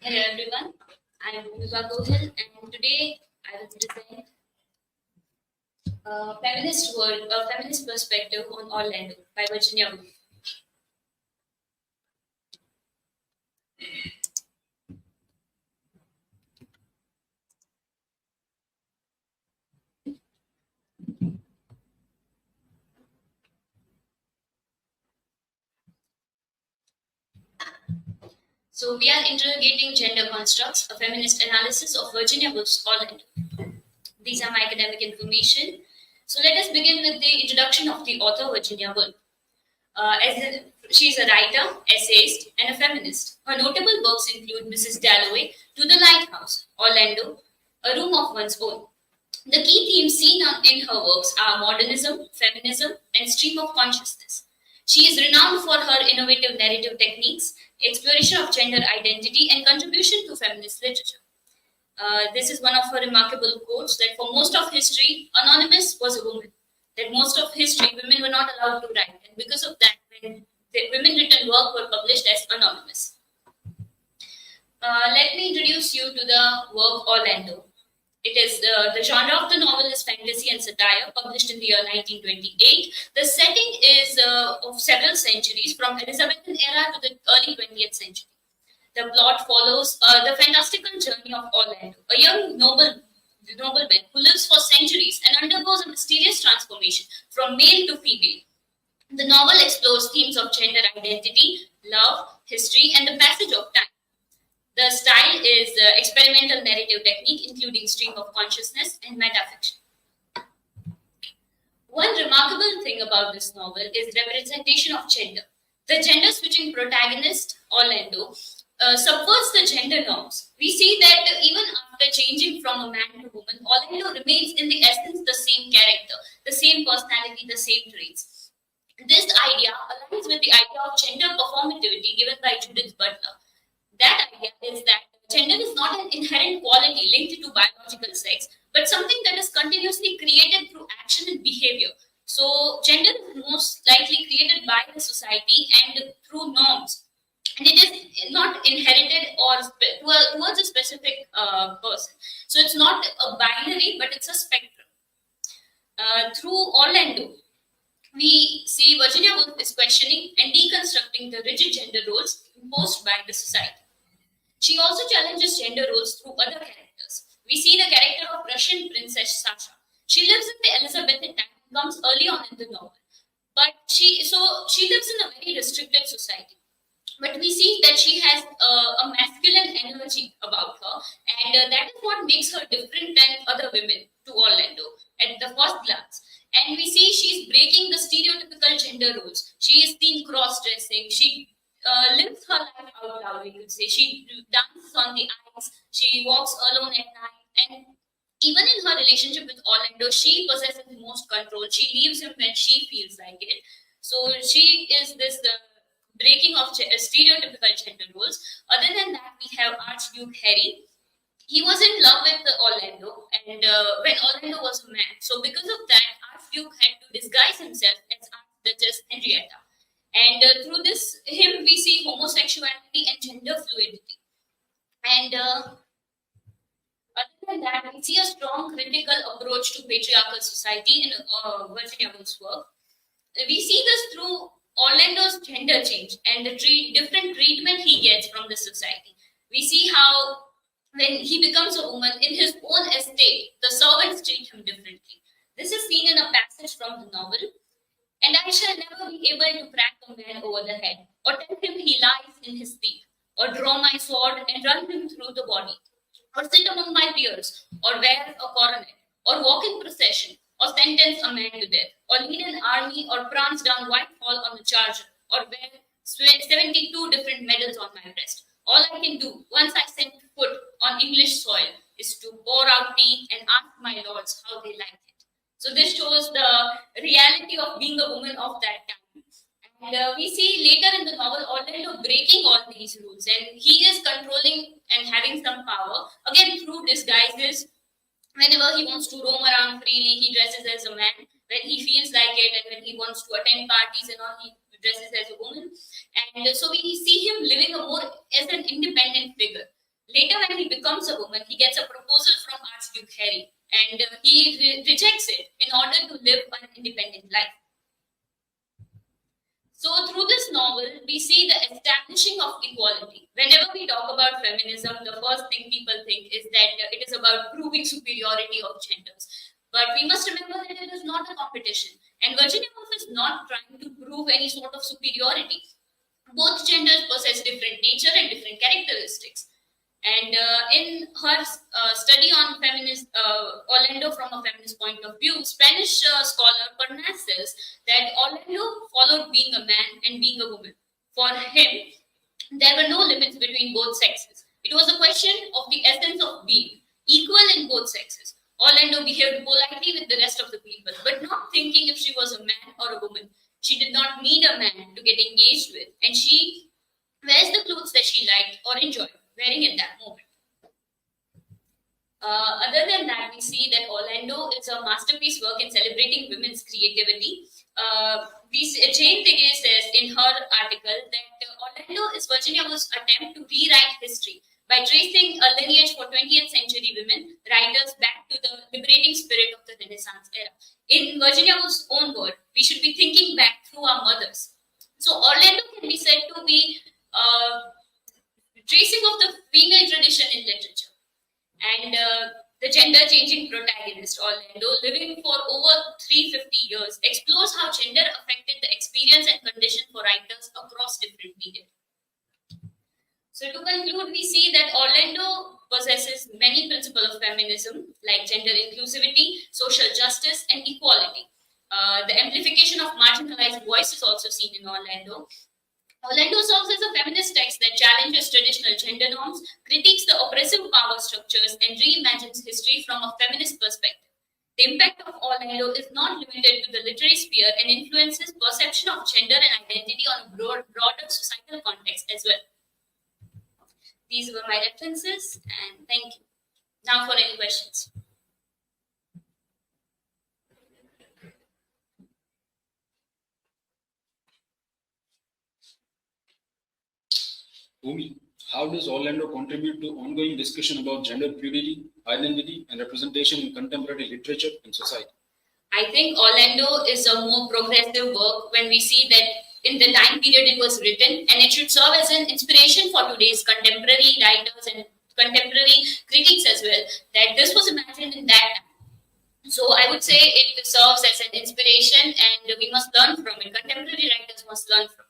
Hello everyone, I am Bhumika Gohil and today I will present a feminist perspective on Orlando by Virginia Woolf. So we are interrogating gender constructs, a feminist analysis of Virginia Woolf's Orlando. These are my academic information. So let us begin with the introduction of the author Virginia Woolf. She is a writer, essayist, and a feminist. Her notable works include Mrs. Dalloway, To the Lighthouse, Orlando, A Room of One's Own. The key themes seen in her works are modernism, feminism, and stream of consciousness. She is renowned for her innovative narrative techniques, exploration of gender identity, and contribution to feminist literature. This is one of her remarkable quotes that for most of history, Anonymous was a woman. That most of history, women were not allowed to write. And because of that, when the women written work were published as anonymous. Let me introduce you to the work Orlando. It is the genre of the novel is fantasy and satire, published in the year 1928. The setting is of several centuries, from Elizabethan era to the early 20th century. The plot follows the fantastical journey of Orlando, a young nobleman who lives for centuries and undergoes a mysterious transformation from male to female. The novel explores themes of gender identity, love, history, and the passage of time. The style is experimental narrative technique, including stream of consciousness and metafiction. One remarkable thing about this novel is representation of gender. The gender switching protagonist, Orlando, subverts the gender norms. We see that even after changing from a man to woman, Orlando remains in the essence the same character, the same personality, the same traits. This idea aligns with the idea of gender performativity given by Judith Butler. That idea is that gender is not an inherent quality linked to biological sex, but something that is continuously created through action and behavior. So, gender is most likely created by the society and through norms, and it is not inherited or towards a specific person. So, it's not a binary, but it's a spectrum. Through Orlando, we see Virginia Woolf is questioning and deconstructing the rigid gender roles imposed by the society. She also challenges gender roles through other characters. We see the character of Russian Princess Sasha. She lives in the Elizabethan time and comes early on in the novel. But she lives in a very restricted society. But we see that she has a masculine energy about her, and that is what makes her different than other women to Orlando at the first glance. And we see she's breaking the stereotypical gender roles. She is seen cross dressing. She lives her life out loud, we could say. She dances on the ice. She walks alone at night. And even in her relationship with Orlando, she possesses most control. She leaves him when she feels like it. So she is this breaking of stereotypical gender roles. Other than that, we have Archduke Harry. He was in love with Orlando, and when Orlando was a man. So because of that, Archduke had to disguise himself as Archduchess Henrietta. And through him, we see homosexuality and gender fluidity. And other than that, we see a strong critical approach to patriarchal society in Virginia Woolf's work. We see this through Orlando's gender change and the different treatment he gets from the society. We see how when he becomes a woman in his own estate, the servants treat him differently. This is seen in a passage from the novel. And I shall never be able to crack a man over the head, or tell him he lies in his sleep, or draw my sword and run him through the body, or sit among my peers, or wear a coronet, or walk in procession, or sentence a man to death, or lead an army, or prance down Whitehall on a charger, or wear 72 different medals on my breast. All I can do once I set foot on English soil is to pour out tea and ask my lords how they like it. So this shows the reality of being a woman of that time. And we see later in the novel Orlando breaking all these rules, and he is controlling and having some power again through disguises. Whenever he wants to roam around freely, he dresses as a man. When he feels like it, and when he wants to attend parties and all, he dresses as a woman. And so we see him living a more as an independent figure. Later, when he becomes a woman, he gets a proposal from Archduke Harry, and he rejects it in order to live an independent life. So, through this novel, we see the establishing of equality. Whenever we talk about feminism, the first thing people think is that it is about proving superiority of genders. But we must remember that it is not a competition. And Virginia Woolf is not trying to prove any sort of superiority. Both genders possess different nature and different characteristics. And in her study on feminist Orlando from a feminist point of view, Spanish scholar Pernas says that Orlando followed being a man and being a woman. For him, there were no limits between both sexes. It was a question of the essence of being equal in both sexes. Orlando behaved politely with the rest of the people, but not thinking if she was a man or a woman. She did not need a man to get engaged with, and she wears the clothes that she liked or enjoyed wearing at that moment. Other than that, we see that Orlando is a masterpiece work in celebrating women's creativity. Jane Tighe says in her article that Orlando is Virginia Woolf's attempt to rewrite history by tracing a lineage for 20th century women writers back to the liberating spirit of the Renaissance era. In Virginia Woolf's own word, we should be thinking back through our mothers. So Orlando can be said to be tracing of the female tradition in literature. And the gender changing protagonist, Orlando, living for over 350 years, explores how gender affected the experience and condition for writers across different periods. So, to conclude, we see that Orlando possesses many principles of feminism like gender inclusivity, social justice, and equality. The amplification of marginalized voice is also seen in Orlando. Orlando serves as a feminist text that challenges traditional gender norms, critiques the oppressive power structures, and reimagines history from a feminist perspective. The impact of Orlando is not limited to the literary sphere and influences perception of gender and identity on a broader societal context as well. These were my references, and thank you. Now for any questions. Bhumi, how does Orlando contribute to ongoing discussion about gender fluidity, identity, and representation in contemporary literature and society? I think Orlando is a more progressive work when we see that in the time period it was written, and it should serve as an inspiration for today's contemporary writers and contemporary critics as well, that this was imagined in that time. So I would say it serves as an inspiration, and we must learn from it. Contemporary writers must learn from it.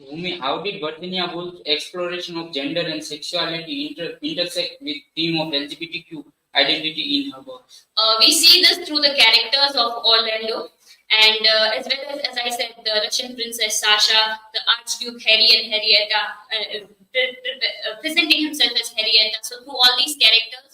Bhumi, how did Virginia Woolf's exploration of gender and sexuality intersect with theme of LGBTQ identity in her works? We see this through the characters of Orlando, and as well as I said, the Russian princess Sasha, the Archduke Harry and Henrietta, presenting himself as Henrietta. So through all these characters,